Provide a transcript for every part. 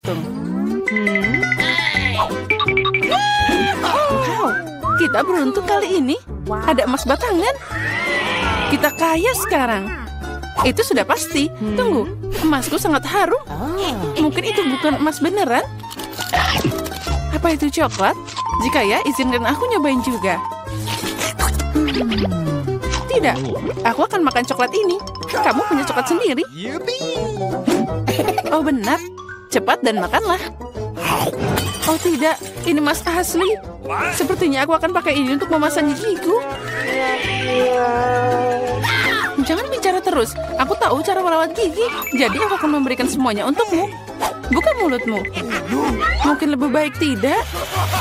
beruntung. Wow, kita beruntung kali ini. Ada emas batangan. Kita kaya sekarang. Itu sudah pasti. Tunggu, emasku sangat harum. Mungkin itu bukan emas beneran. Apa itu coklat? Jika ya, izinkan aku nyobain juga. Tidak, aku akan makan coklat ini. Kamu punya coklat sendiri. Oh benar, cepat dan makanlah. Oh tidak, ini emas asli. Sepertinya aku akan pakai ini untuk memasangi gigiku. Jangan bicara terus. Aku tahu cara merawat gigi. Jadi aku akan memberikan semuanya untukmu. Bukan mulutmu. Mungkin lebih baik tidak.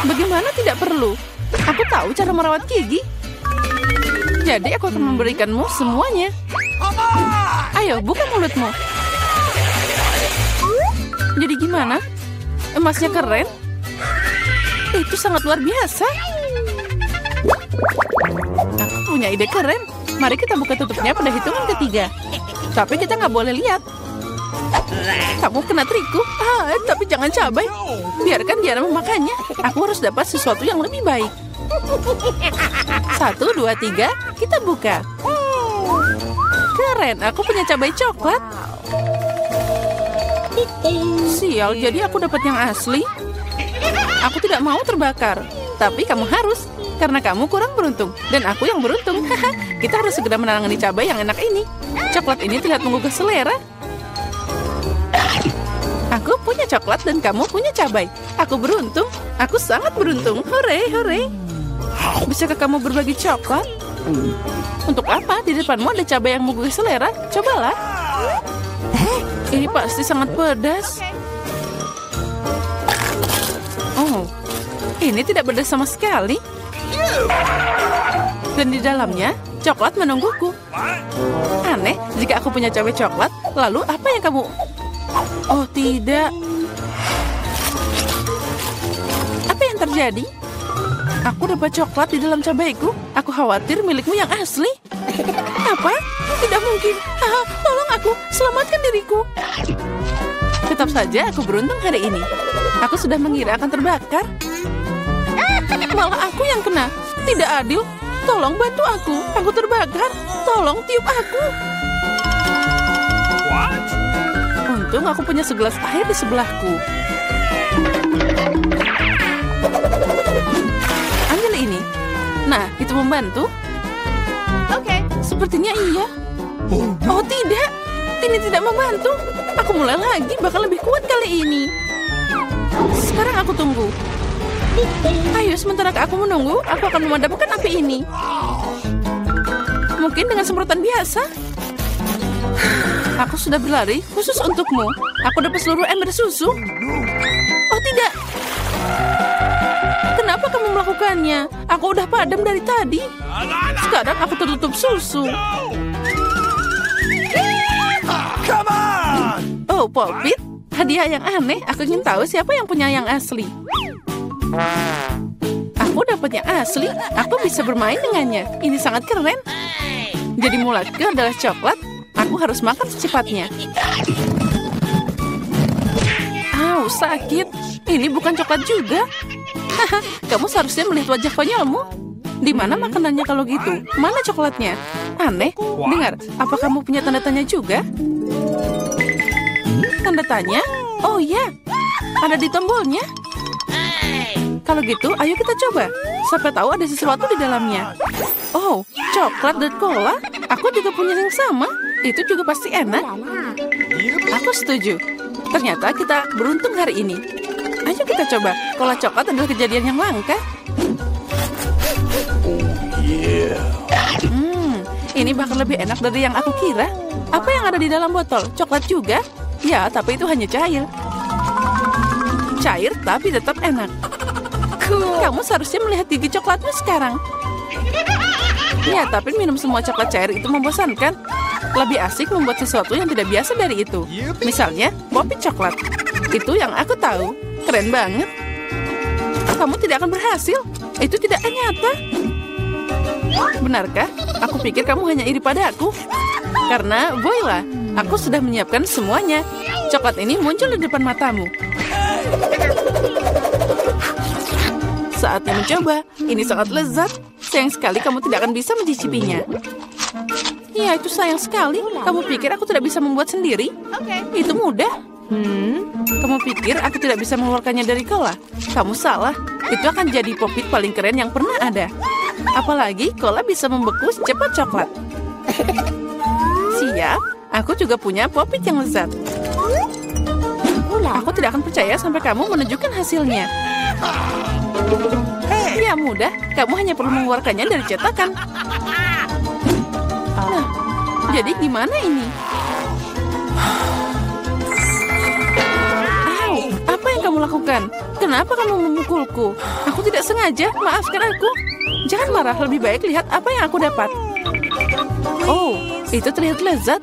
Bagaimana tidak perlu? Aku tahu cara merawat gigi. Jadi aku akan memberikanmu semuanya. Ayo, buka mulutmu. Jadi gimana? Emasnya keren? Itu sangat luar biasa. Aku punya ide keren. Mari kita buka tutupnya pada hitungan ketiga. Tapi kita nggak boleh lihat. Kamu kena triku. Tapi jangan cabai. Biarkan dia memakannya. Aku harus dapat sesuatu yang lebih baik. 1, 2, 3. Kita buka. Keren, aku punya cabai coklat. Sial, jadi aku dapat yang asli. Aku tidak mau terbakar. Tapi kamu harus. Karena kamu kurang beruntung. Dan aku yang beruntung. Kita harus segera menangani cabai yang enak ini. Coklat ini terlihat menggugah selera. Aku punya coklat dan kamu punya cabai. Aku beruntung. Aku sangat beruntung. Hore, hore. Bisakah kamu berbagi coklat? Untuk apa? Di depanmu ada cabai yang menggugah selera. Cobalah. Ini pasti sangat pedas. Oh, ini tidak pedas sama sekali. Dan di dalamnya, coklat menungguku. Aneh, jika aku punya cabai coklat, lalu apa yang kamu... Oh, tidak. Apa yang terjadi? Aku dapat coklat di dalam cabaiku. Aku khawatir milikmu yang asli. Apa? Tidak mungkin. Tolong aku, selamatkan diriku. Tetap saja aku beruntung hari ini. Aku sudah mengira akan terbakar. Malah aku yang kena. Tidak adil. Tolong bantu aku. Aku terbakar. Tolong tiup aku. Untung aku punya segelas air di sebelahku. Ambil ini. Nah, itu membantu. Oke, sepertinya iya. Oh tidak, ini tidak membantu. Aku mulai lagi, bakal lebih kuat kali ini. Sekarang aku tunggu. Ayo, sementara aku menunggu, aku akan memadamkan api ini. Mungkin dengan semprotan biasa. Aku sudah berlari khusus untukmu. Aku dapat seluruh ember susu. Oh tidak. Kenapa kamu melakukannya? Aku udah padam dari tadi. Sekarang aku tertutup susu. Oh, Popit. Hadiah yang aneh. Aku ingin tahu siapa yang punya yang asli. Aku dapat yang asli. Aku bisa bermain dengannya. Ini sangat keren. Jadi mulatku adalah coklat. Aku harus makan secepatnya. Au, sakit. Ini bukan coklat juga. Kamu seharusnya melihat wajah konyolmu. Di mana makanannya kalau gitu? Mana coklatnya? Aneh. Dengar, apa kamu punya tanda tanya juga? Tanda tanya? Oh ya, ada di tombolnya. Kalau gitu, ayo kita coba. Siapa tahu ada sesuatu di dalamnya. Oh, coklat dan cola. Aku juga punya yang sama. Itu juga pasti enak. Aku setuju. Ternyata kita beruntung hari ini. Ayo kita coba. Cola coklat adalah kejadian yang langka. Ini bakal lebih enak dari yang aku kira. Apa yang ada di dalam botol? Coklat juga? Ya, tapi itu hanya cair. Cair tapi tetap enak. Kamu seharusnya melihat gigi coklatmu sekarang. Ya, tapi minum semua coklat cair itu membosankan. Lebih asik membuat sesuatu yang tidak biasa dari itu. Misalnya, popit coklat. Itu yang aku tahu. Keren banget. Kamu tidak akan berhasil. Itu tidak nyata. Benarkah? Aku pikir kamu hanya iri padaku. Karena, voila, aku sudah menyiapkan semuanya. Coklat ini muncul di depan matamu. Saatnya mencoba. Ini sangat lezat. Sayang sekali kamu tidak akan bisa mencicipinya. Ya, itu sayang sekali. Kamu pikir aku tidak bisa membuat sendiri? Itu mudah. Kamu pikir aku tidak bisa mengeluarkannya dari cola? Kamu salah. Itu akan jadi popit paling keren yang pernah ada. Apalagi cola bisa membeku secepat coklat. Siap. Aku juga punya popit yang lezat. Aku tidak akan percaya sampai kamu menunjukkan hasilnya. Ya mudah. Kamu hanya perlu mengeluarkannya dari cetakan. Nah, jadi gimana ini? Apa yang kamu lakukan? Kenapa kamu memukulku? Aku tidak sengaja, maafkan aku. Jangan marah, lebih baik lihat apa yang aku dapat. Oh, itu terlihat lezat.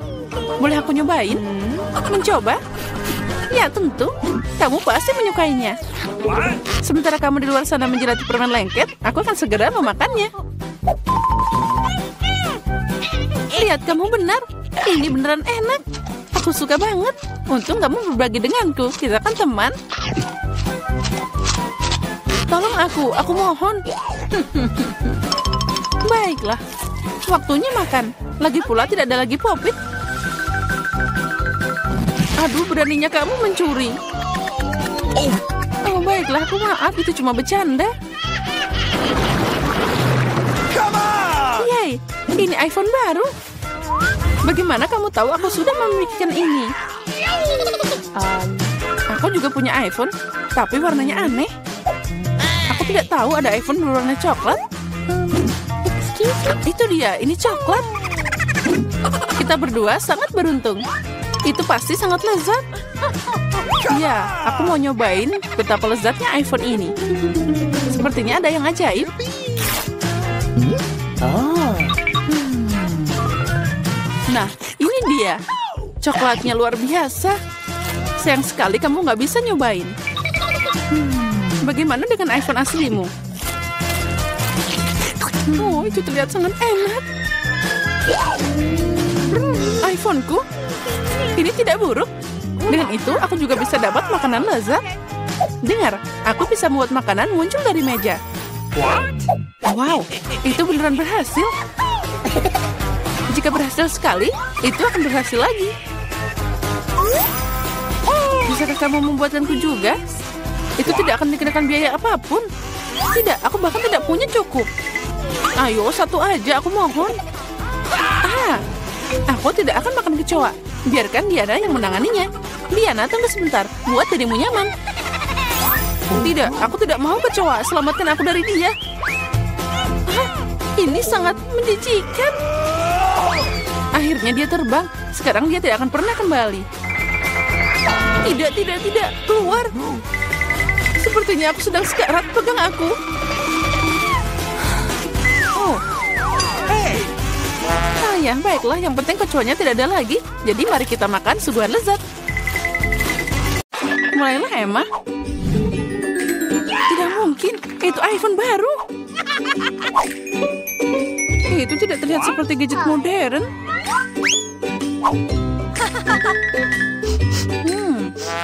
Boleh aku nyobain? Mencoba? Ya, tentu. Kamu pasti menyukainya. Sementara kamu di luar sana menjelati permen lengket, aku akan segera memakannya. Lihat, kamu benar. Ini beneran enak. Aku suka banget. Untung kamu berbagi denganku. Kita kan teman. Tolong aku mohon. Baiklah. Waktunya makan. Lagi pula tidak ada lagi popit. Aduh, beraninya kamu mencuri. Oh, baiklah, aku maaf. Itu cuma bercanda. Yay, ini iPhone baru. Bagaimana kamu tahu aku sudah memikirkan ini? Aku juga punya iPhone, tapi warnanya aneh. Aku tidak tahu ada iPhone berwarna coklat. Itu dia, ini coklat. Kita berdua sangat beruntung. Itu pasti sangat lezat. Ya, aku mau nyobain betapa lezatnya iPhone ini. Sepertinya ada yang ajaib. Nah, ini dia. Coklatnya luar biasa. Sayang sekali kamu nggak bisa nyobain. Bagaimana dengan iPhone aslimu? Oh, itu terlihat sangat enak. iPhone-ku? Ini tidak buruk. Dengan itu, aku juga bisa dapat makanan lezat. Dengar, aku bisa membuat makanan muncul dari meja. Wow, itu beneran berhasil. Jika berhasil sekali, itu akan berhasil lagi. Bisakah kamu membuatkanku juga? Itu tidak akan dikenakan biaya apapun. Tidak, aku bahkan tidak punya cukup. Ayo, satu aja, aku mohon. Aku tidak akan makan kecoa. Biarkan Diana yang menanganinya. Diana, tunggu sebentar. Buat dirimu nyaman. Tidak, aku tidak mau kecoa. Selamatkan aku dari dia. Ini sangat menjijikan. Akhirnya dia terbang. Sekarang dia tidak akan pernah kembali. Tidak. Keluar. Sepertinya aku sedang sekarat. Pegang aku. Oh. Ya, baiklah. Yang penting kecoanya tidak ada lagi. Jadi mari kita makan suguhan lezat. Mulailah, Emma. Tidak mungkin. Itu iPhone baru. Itu tidak terlihat seperti gadget modern.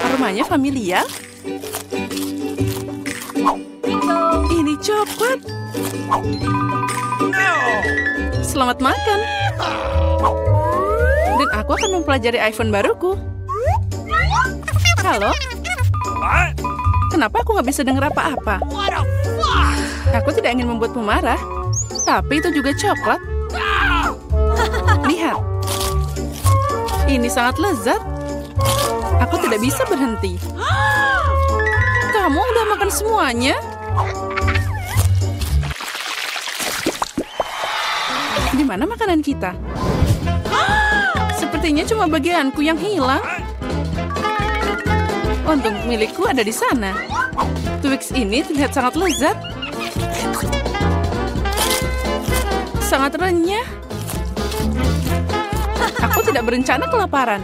Aromanya familiar. Ini coklat. Selamat makan. Dan aku akan mempelajari iPhone baruku. Halo? Kenapa aku nggak bisa dengar apa-apa? Aku tidak ingin membuatmu marah. Tapi itu juga coklat. Lihat. Ini sangat lezat. Aku tidak bisa berhenti. Kamu udah makan semuanya? Di mana makanan kita? Sepertinya cuma bagianku yang hilang. Untung milikku ada di sana. Twix ini terlihat sangat lezat. Sangat renyah. Aku tidak berencana kelaparan.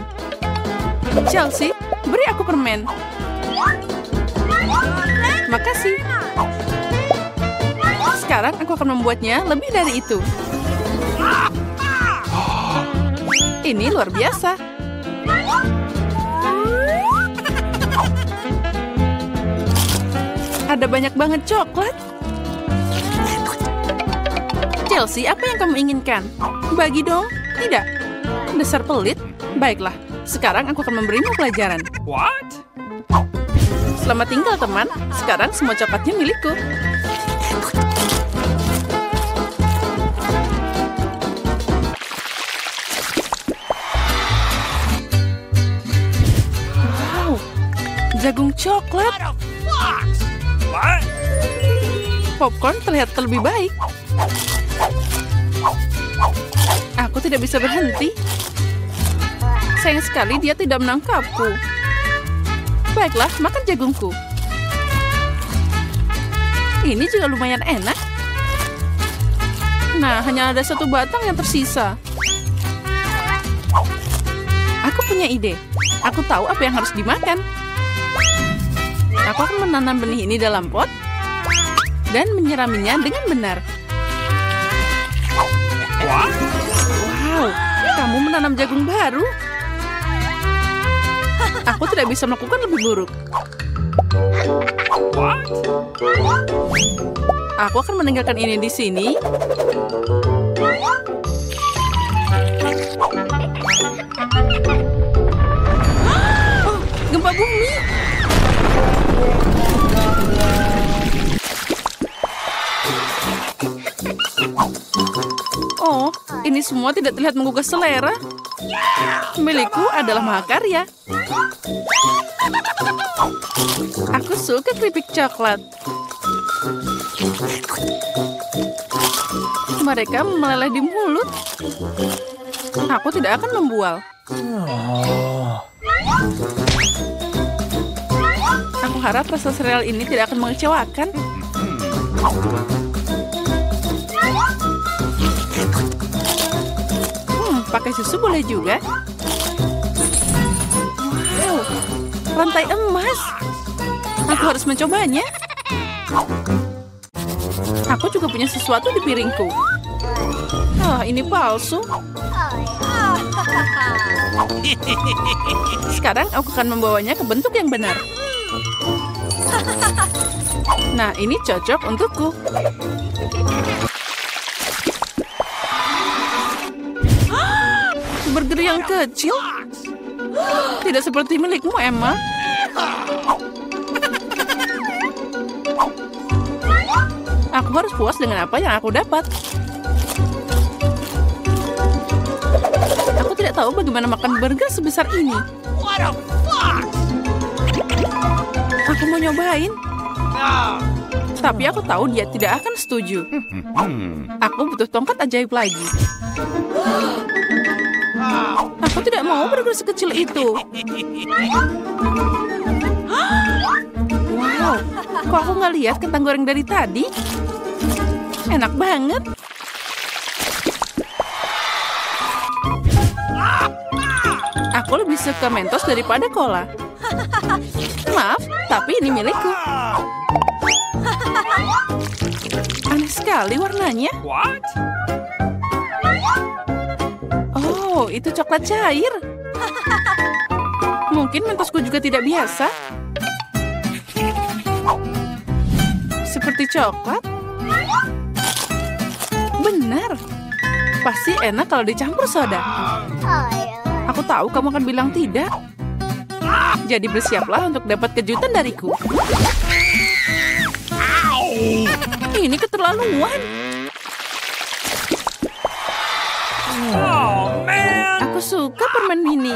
Chelsea, beri aku permen. Makasih. Sekarang aku akan membuatnya lebih dari itu. Ini luar biasa. Ada banyak banget coklat. Chelsea, apa yang kamu inginkan? Bagi dong. Tidak. Dasar pelit. Baiklah, sekarang aku akan memberimu pelajaran. What? Selamat tinggal, teman. Sekarang semua coklatnya milikku. Wow, jagung coklat. What? Popcorn terlihat lebih baik. Aku tidak bisa berhenti. Sayang sekali dia tidak menangkapku. Baiklah, makan jagungku. Ini juga lumayan enak. Nah, hanya ada satu batang yang tersisa. Aku punya ide. Aku tahu apa yang harus dimakan. Aku akan menanam benih ini dalam pot dan menyiraminya dengan benar. Wow, kamu menanam jagung baru. Aku tidak bisa melakukan lebih buruk. What? Aku akan meninggalkan ini di sini. Oh, gempa bumi. Oh, ini semua tidak terlihat menggugah selera. Milikku adalah mahakarya. Aku suka keripik coklat. Mereka meleleh di mulut. Aku tidak akan membual. Aku harap rasa sereal ini tidak akan mengecewakan. Pakai susu boleh juga. Wow, rantai emas. Aku harus mencobanya. Aku juga punya sesuatu di piringku. Ah, ini palsu. Sekarang aku akan membawanya ke bentuk yang benar. Nah, ini cocok untukku. Burger yang kecil? Tidak seperti milikmu, Emma. Aku harus puas dengan apa yang aku dapat. Aku tidak tahu bagaimana makan burger sebesar ini. Aku mau nyobain. Tapi aku tahu dia tidak akan setuju. Aku butuh tongkat ajaib lagi. Aku tidak mau burger sekecil itu. Wow, kok aku nggak lihat kentang goreng dari tadi? Enak banget. Aku lebih suka Mentos daripada cola. Maaf, tapi ini milikku. Aneh sekali warnanya. What? Oh, itu coklat cair. Mungkin Mentosku juga tidak biasa. Seperti coklat. Benar. Pasti enak kalau dicampur soda. Aku tahu kamu akan bilang tidak. Jadi bersiaplah untuk dapat kejutan dariku. Ini keterlaluan. Oh, man. Aku suka permen mini.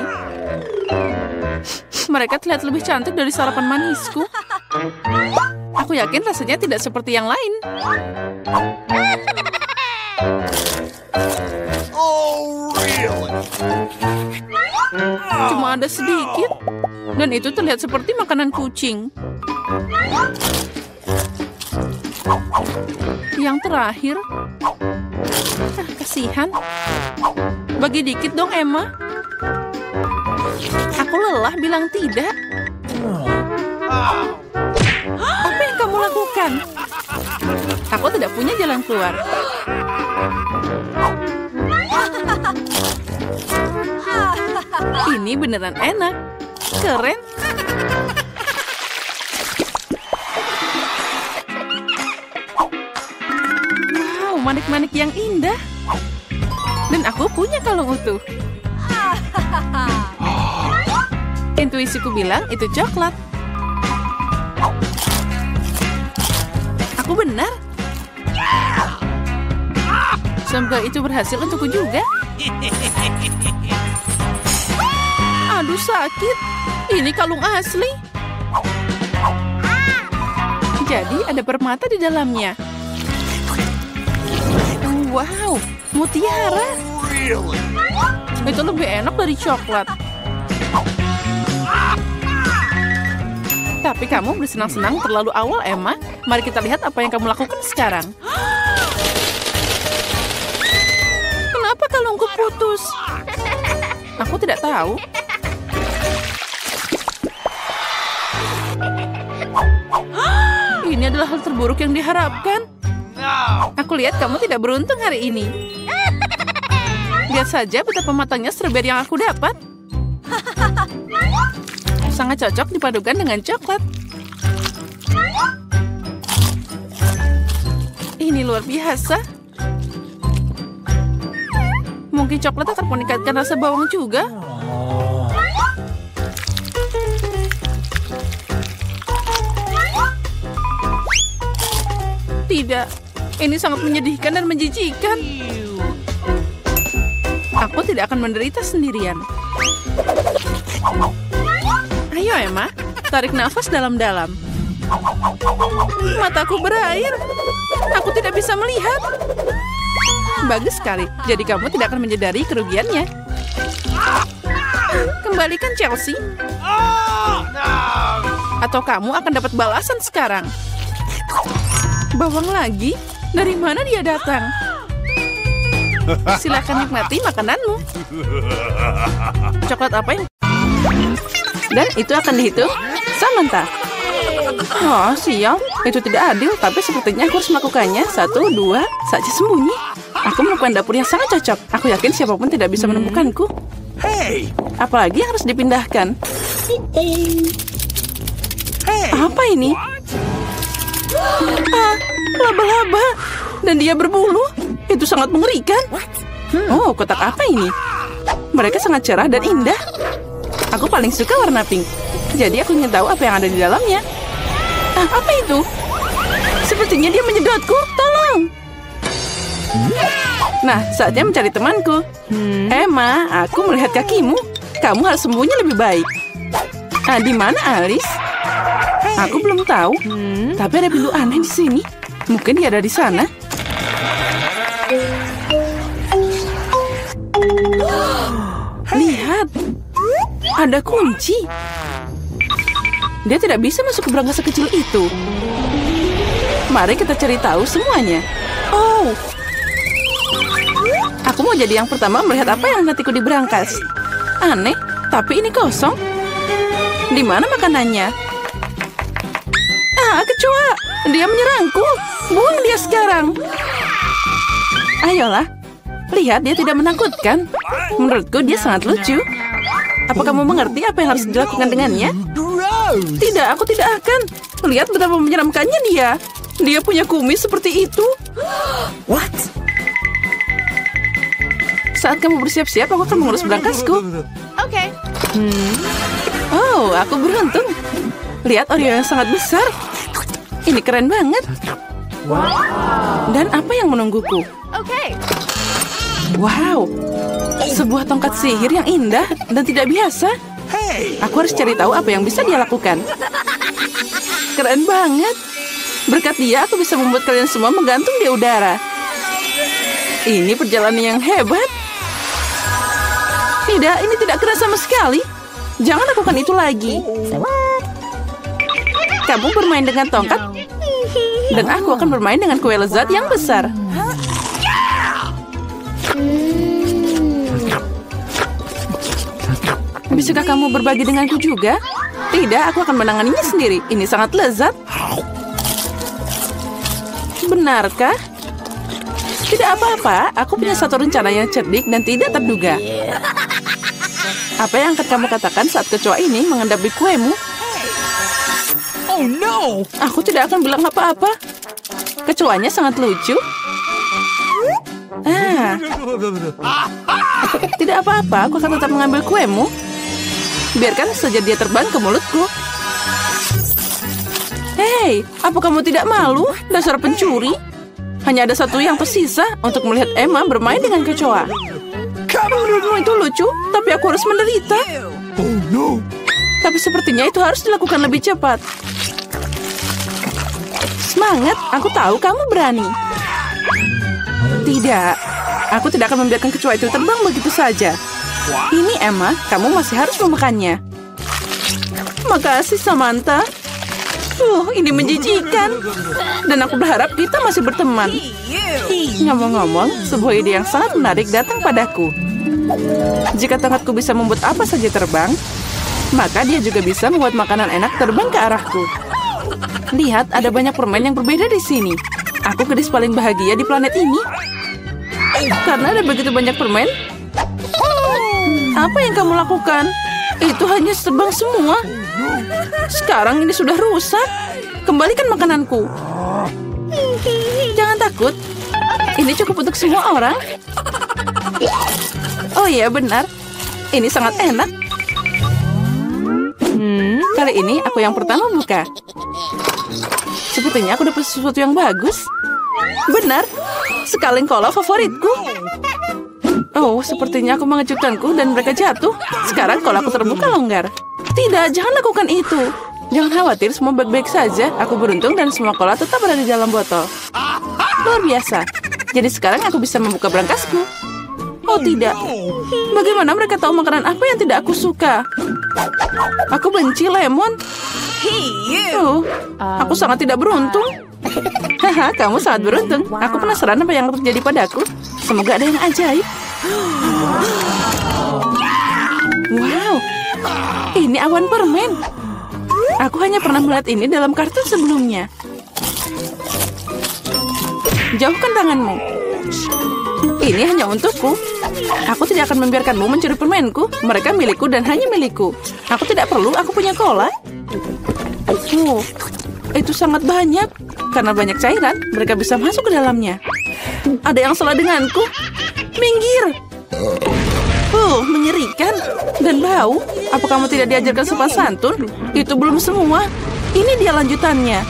Mereka terlihat lebih cantik dari sarapan manisku. Aku yakin rasanya tidak seperti yang lain. Oh, really? Cuma ada sedikit. Dan itu terlihat seperti makanan kucing. Yang terakhir. Kasihan. Bagi dikit dong, Emma. Aku lelah bilang tidak. Apa yang kamu lakukan? Aku tidak punya jalan keluar. Ini beneran enak. Keren. Wow, manik-manik yang indah. Dan aku punya kalung utuh. Intuisiku bilang itu coklat. Aku benar. Semoga itu berhasil untukku juga. Aduh, sakit. Ini kalung asli. Jadi ada permata di dalamnya. Wow, mutiara. Really? Itu lebih enak dari coklat. Tapi kamu bersenang-senang terlalu awal, Emma. Mari kita lihat apa yang kamu lakukan sekarang. Kenapa kalungku putus? Aku tidak tahu. Ini adalah hal terburuk yang diharapkan. No. Aku lihat kamu tidak beruntung hari ini. Lihat saja betapa matangnya strawberry yang aku dapat. Sangat cocok dipadukan dengan coklat. Ini luar biasa. Mungkin coklat akan meningkatkan rasa bawang juga. Tidak, ini sangat menyedihkan dan menjijikan. Aku tidak akan menderita sendirian. Ayo, Emma, tarik nafas dalam-dalam. Mataku berair. Aku tidak bisa melihat. Bagus sekali, jadi kamu tidak akan menyadari kerugiannya. Kembalikan Chelsea. Oh, no. Atau kamu akan dapat balasan sekarang. Bawang lagi? Dari mana dia datang? Silakan nikmati makananmu. Coklat apa yang... Dan itu akan dihitung Samantha. Oh, sial. Itu tidak adil, tapi sepertinya aku harus melakukannya. 1, 2, saja sembunyi. Aku melakukan dapur yang sangat cocok. Aku yakin siapapun tidak bisa menemukanku. Hey. Apalagi yang harus dipindahkan. Hey. Apa ini? Ah, laba-laba. Dan dia berbulu. Itu sangat mengerikan. Oh, kotak apa ini? Mereka sangat cerah dan indah. Aku paling suka warna pink. Jadi aku ingin tahu apa yang ada di dalamnya. Ah, apa itu? Sepertinya dia menyedotku. Tolong. Nah, saatnya mencari temanku. Emma, aku melihat kakimu. Kamu harus sembunyi lebih baik. Ah, di mana Alice? Aku belum tahu. Tapi ada pintu aneh di sini. Mungkin dia ada di sana. Lihat. Ada kunci. Dia tidak bisa masuk ke berangkas sekecil itu. Mari kita cari tahu semuanya. Oh. Aku mau jadi yang pertama melihat apa yang nantiku di berangkas. Aneh, tapi ini kosong. Di mana makanannya? Ah, kecoa. Dia menyerangku. Buang dia sekarang. Ayolah. Lihat, dia tidak menakutkan. Menurutku dia sangat lucu. Apa kamu mengerti apa yang harus dilakukan dengannya? Tidak, aku tidak akan. Lihat betapa menyeramkannya dia. Dia punya kumis seperti itu. What? Saat kamu bersiap-siap, aku akan mengurus berangkasku. Oke. Oh, aku beruntung. Lihat Oreo yang sangat besar. Ini keren banget. Dan apa yang menungguku? Oke. Wow. Sebuah tongkat sihir yang indah dan tidak biasa. Aku harus cari tahu apa yang bisa dia lakukan. Keren banget. Berkat dia, aku bisa membuat kalian semua menggantung di udara. Ini perjalanan yang hebat. Tidak, ini tidak keras sama sekali. Jangan lakukan itu lagi. Kamu bermain dengan tongkat, dan aku akan bermain dengan kue lezat yang besar. Bisakah kamu berbagi denganku juga? Tidak, aku akan menanganinya sendiri. Ini sangat lezat. Benarkah? Tidak apa-apa, aku punya satu rencana yang cerdik dan tidak terduga. Apa yang akan kamu katakan saat kecoa ini mengendapi kuemu? Oh no! Aku tidak akan bilang apa-apa. Kecoanya sangat lucu. Tidak apa-apa, aku akan tetap mengambil kuemu. Biarkan saja dia terbang ke mulutku. Hei, apa kamu tidak malu, dasar pencuri? Hanya ada satu yang tersisa untuk melihat Emma bermain dengan kecoa. Menurutmu itu lucu, tapi aku harus menderita. Oh no. Tapi sepertinya itu harus dilakukan lebih cepat. Semangat, aku tahu kamu berani. Tidak, aku tidak akan membiarkan kecoa itu terbang begitu saja. Ini Emma, kamu masih harus memakannya. Makasih Samantha. Ini menjijikan. Dan aku berharap kita masih berteman. Ngomong-ngomong, sebuah ide yang sangat menarik datang padaku. Jika tongkatku bisa membuat apa saja terbang, maka dia juga bisa membuat makanan enak terbang ke arahku. Lihat, ada banyak permen yang berbeda di sini. Aku gadis paling bahagia di planet ini. Karena ada begitu banyak permen. Apa yang kamu lakukan? Itu hanya terbang semua. Sekarang ini sudah rusak. Kembalikan makananku. Jangan takut. Ini cukup untuk semua orang. Oh iya, benar. Ini sangat enak. Kali ini aku yang pertama buka. Sepertinya aku dapat sesuatu yang bagus. Benar. Sekaleng cola favoritku. Oh, sepertinya aku mengejutkanku dan mereka jatuh. Sekarang kalau aku terbuka longgar. Tidak, jangan lakukan itu. Jangan khawatir, semua baik-baik saja. Aku beruntung dan semua cola tetap berada di dalam botol. Luar biasa. Jadi sekarang aku bisa membuka berangkasku. Oh tidak. Bagaimana mereka tahu makanan apa yang tidak aku suka? Aku benci lemon. Aku sangat tidak beruntung. Haha, kamu sangat beruntung. Aku penasaran apa yang terjadi padaku. Semoga ada yang ajaib. Wow, ini awan permen. Aku hanya pernah melihat ini dalam kartun sebelumnya. Jauhkan tanganmu. Ini hanya untukku. Aku tidak akan membiarkanmu mencuri permenku. Mereka milikku dan hanya milikku. Aku tidak perlu, aku punya cola. Itu sangat banyak. Karena banyak cairan, mereka bisa masuk ke dalamnya. Ada yang salah denganku. Minggir. Mengerikan. Dan bau. Apa kamu tidak diajarkan sopan santun? Itu belum semua. Ini dia lanjutannya.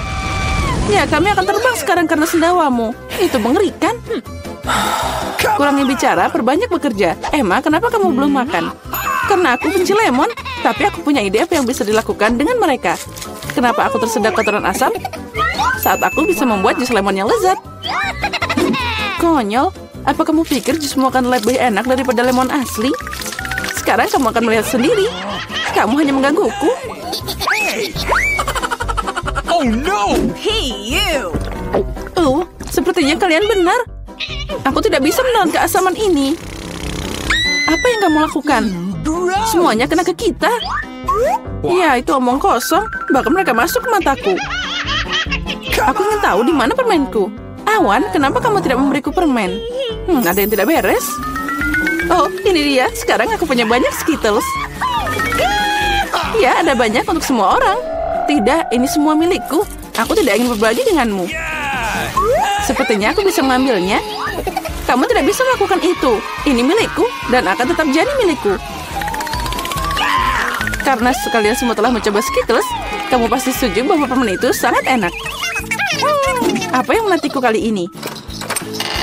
Ya, kami akan terbang sekarang karena sendawamu. Itu mengerikan. Kurangi bicara, perbanyak bekerja. Emma, kenapa kamu belum makan? Karena aku benci lemon. Tapi aku punya ide apa yang bisa dilakukan dengan mereka. Kenapa aku tersedak kotoran asam? Saat aku bisa membuat jus lemon yang lezat. Konyol. Apa kamu pikir jusmu akan lebih enak daripada lemon asli? Sekarang kamu akan melihat sendiri. Kamu hanya menggangguku. Oh no! Sepertinya kalian benar. Aku tidak bisa menahan keasaman ini. Apa yang kamu lakukan? Semuanya kena ke kita. Ya, itu omong kosong. Bahkan mereka masuk ke mataku. Aku ingin tahu di mana permenku. Awan, kenapa kamu tidak memberiku permen? Ada yang tidak beres. Oh, ini dia. Sekarang aku punya banyak Skittles. Ya, ada banyak untuk semua orang. Tidak, ini semua milikku. Aku tidak ingin berbagi denganmu. Sepertinya aku bisa mengambilnya. Kamu tidak bisa melakukan itu. Ini milikku dan akan tetap jadi milikku. Karena sekalian semua telah mencoba Skittles, kamu pasti setuju bahwa permen itu sangat enak. Apa yang menantiku kali ini?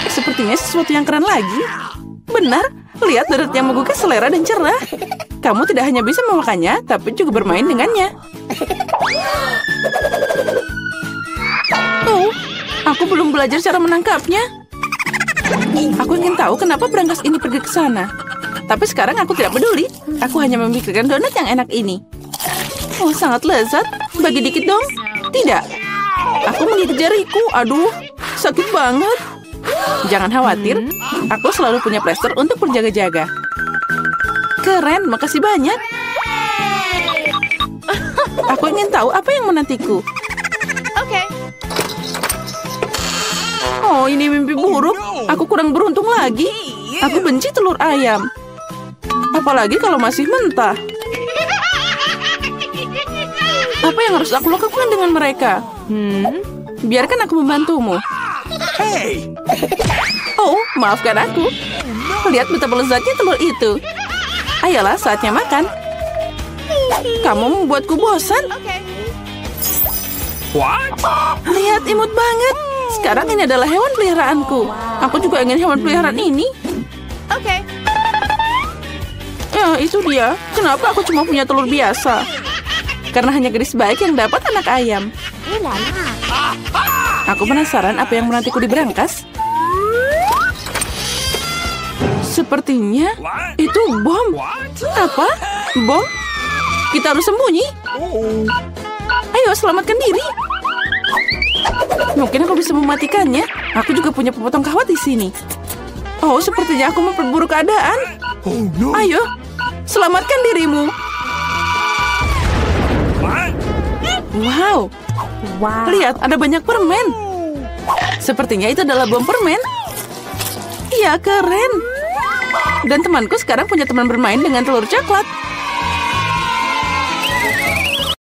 Sepertinya sesuatu yang keren lagi. Benar, lihat deret yang menggugah selera dan cerah. Kamu tidak hanya bisa memakannya, tapi juga bermain dengannya. Aku belum belajar cara menangkapnya. Aku ingin tahu kenapa berangkas ini pergi ke sana. Tapi sekarang aku tidak peduli. Aku hanya memikirkan donat yang enak ini. Sangat lezat. Bagi dikit dong. Tidak. Aku menggigit jariku. Aduh, sakit banget. Jangan khawatir. Aku selalu punya plester untuk berjaga-jaga. Keren, makasih banyak. Aku ingin tahu apa yang menantiku. Ini mimpi buruk. Aku kurang beruntung lagi. Aku benci telur ayam. Apalagi kalau masih mentah. Apa yang harus aku lakukan dengan mereka? Biarkan aku membantumu. Hey! Oh, maafkan aku. Lihat betapa lezatnya telur itu. Ayolah, saatnya makan. Kamu membuatku bosan. What? Lihat, imut banget. Sekarang ini adalah hewan peliharaanku. Aku juga ingin hewan peliharaan ini. Ya, itu dia. Kenapa aku cuma punya telur biasa? Karena hanya gadis baik yang dapat anak ayam. Aku penasaran apa yang menantiku di berangkas. Sepertinya itu bom. Apa? Bom? Kita harus sembunyi. Ayo, selamatkan diri. Mungkin aku bisa mematikannya. Aku juga punya pemotong kawat di sini. Oh, sepertinya aku memperburuk keadaan. Oh no. Ayo, selamatkan dirimu. Wow. Lihat, ada banyak permen. Sepertinya itu adalah bom permen. Iya, keren. Dan temanku sekarang punya teman bermain dengan telur coklat.